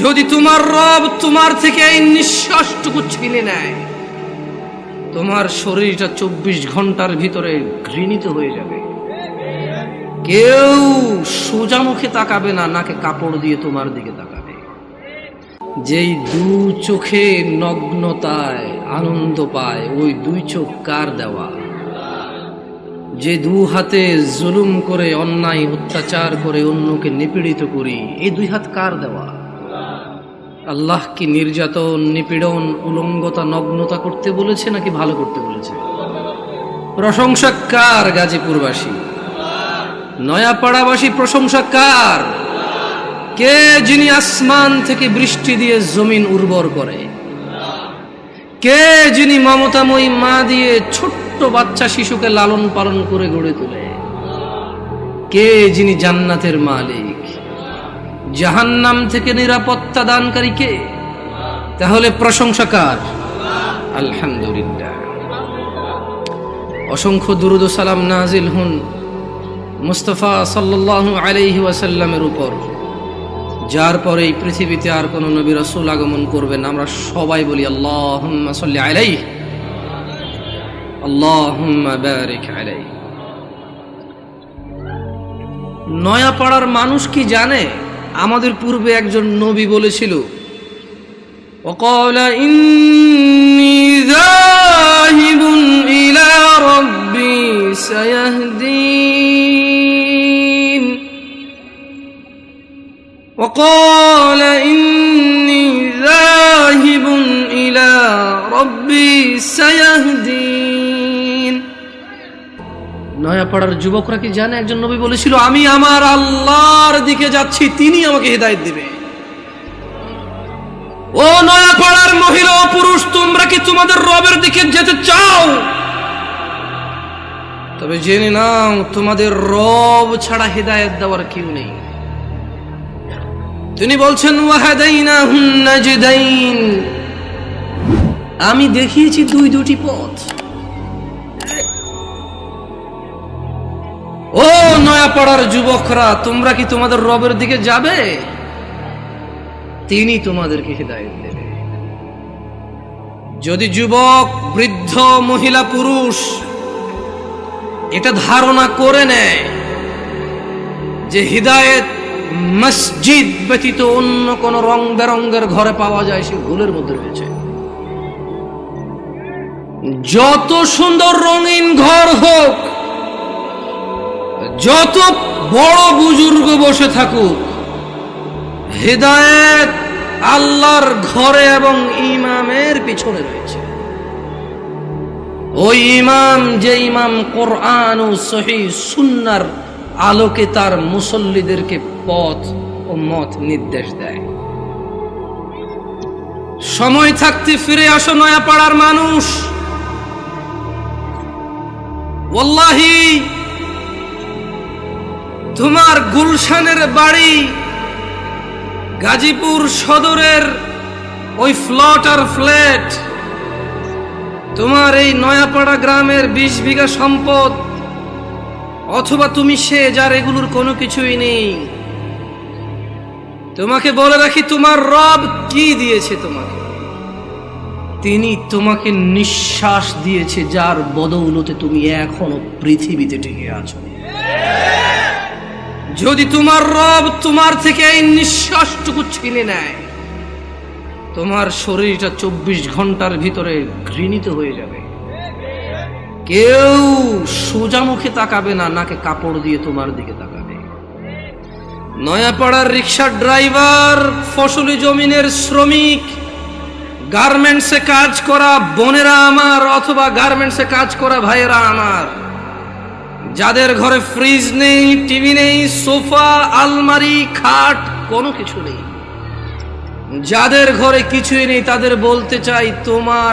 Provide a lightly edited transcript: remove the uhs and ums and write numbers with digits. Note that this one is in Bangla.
যদি তোমার রব তোমার থেকে এই নিঃশ্বাসটুকু ছিনে নেয়, তোমার শরীরটা 24 ঘন্টার ভিতরে ঘৃণিত হয়ে যাবে। কেউ সোজা মুখে তাকাবে না, নাকে কাপড় দিয়ে তোমার দিকে তাকাবে। যেই দু চোখে নগ্নতায় আনন্দ পায়, ওই দুই চোখ কার দেওয়া? যে দু হাতে জুলুম করে, অন্যায় অত্যাচার করে অন্যকে নিপীড়িত করি, এই দুই হাত কার দেওয়া? আল্লাহ কি নির্যাতন, নিপীড়ন, উলঙ্গতা, নগ্নতা করতে বলেছে নাকি ভালো করতে বলেছে? প্রশংসা কার? গাজীপুরবাসী, নয়াপাড়াবাসী প্রশংসা কার? কে যিনি আসমান থেকে বৃষ্টি দিয়ে জমিন উর্বর করে? কে যিনি মমতাময়ী মা দিয়ে ছোট্ট বাচ্চা শিশুকে লালন পালন করে গড়ে তোলে? কে যিনি জান্নাতের মালিক? জাহান্নাম থেকে নিরাপত্তা দানকারী কে? তাহলে প্রশংসা কার? আলহামদুলিল্লাহ। অসংখ্য দুরূদ ও সালাম নাজিল হুন মুস্তাফা সাল্লাল্লাহু আলাইহি ওয়াসাল্লামের উপর, যার পরে এই পৃথিবীতে আর কোন নবী রাসূল আগমন করবেন। আমরা সবাই বলি আল্লাহুম্মা সাল্লি আলাইহি, আল্লাহুম্মা বারিক আলাইহি। নয়াপাড়ার মানুষ কি জানে আমাদের পূর্বে একজন নবী বলেছিল, ওয়াকালা ইন্নী যাহিবুন ইলা রাব্বি সায়াহদিন, ওয়াকালা ইন্নী যাহিবুন ইলা রাব্বি সায়াহদিন। নয়াপাড়ার যুবকরা কি জানে একজন নবী বলেছিল, আমি আমার আল্লাহর দিকে যাচ্ছি, তিনি আমাকে হিদায়াত দিবে। ও নয়াপাড়ার মহিলা ও পুরুষ, তোমরা কি তোমাদের রবের দিকে যেতে চাও? তবে জেনে নাও, তোমাদের রব ছাড়া হিদায়াত দেওয়ার কেউ নেই। তিনি বলছেন ওয়াহাদাইনাহুন নাজদাইন, আমি দেখিয়েছি দুটি পথ। ও নয়াপাড়ার যুবকরা, তোমরা কি তোমাদের রবের দিকে যাবে? তিনি তোমাদেরকে হিদায়াত দেবে। যদি যুবক, বৃদ্ধ, মহিলা, পুরুষ এটা ধারণা করে নেয় যে হিদায়াত মসজিদ ব্যতীত অন্য কোন রং বেরঙ্গের ঘরে পাওয়া যায়, সে ভুলের মধ্যে রয়েছে। যত সুন্দর রঙিন ঘর হোক, যত বড় বুজুর্গ বসে থাকুক, হিদায়াত আল্লাহর ঘরে এবং ইমামের পিছনে রয়েছে। ওই ইমাম, যে ইমাম কোরআন ও সহিহ সুন্নাহর আলোকে তার মুসল্লিদেরকে পথ ও মত নির্দেশ দেয়। সময় থাকতে ফিরে আসো নয়াপাড়ার মানুষ। ওয়াল্লাহি, তোমার গুলশানের বাড়ি গাজীপুর সদরের ওই ফ্লট আর ফ্ল্যাট, তোমার এই নয়াপাড়া গ্রামের 20 বিঘা সম্পদ, অথবা তুমি সে যার এগুলোর কোনো কিছুই নেই। তোমাকে বলে রাখি, তোমার রব কি দিয়েছে তোমাকে? তিনি তোমাকে নিঃশ্বাস দিয়েছে, যার বদৌলতে তুমি এখনো পৃথিবীতে টিকে আছো। যদি তোমার রব তোমার থেকে এই নিঃশ্বাসটুকু ছিনে নেয়, তোমার শরীরটা 24 ঘন্টার ভিতরে ঘৃণিত হয়ে যাবে। কেউ সোজা মুখে তাকাবে না, নাকে কাপড় দিয়ে তোমার দিকে তাকাবে। নয়াপাড়ার রিক্সার ড্রাইভার, ফসলি জমিনের শ্রমিক, গার্মেন্টসে কাজ করা বোনেরা আমার, অথবা গার্মেন্টসে কাজ করা ভাইয়েরা আমার, যাদের ঘরে ফ্রিজ নেই, টিভি নেই, সোফা, আলমারি, খাট কোনো কিছু নেই, যাদের ঘরে কিছুই নেই, তাদের বলতে চাই, তোমার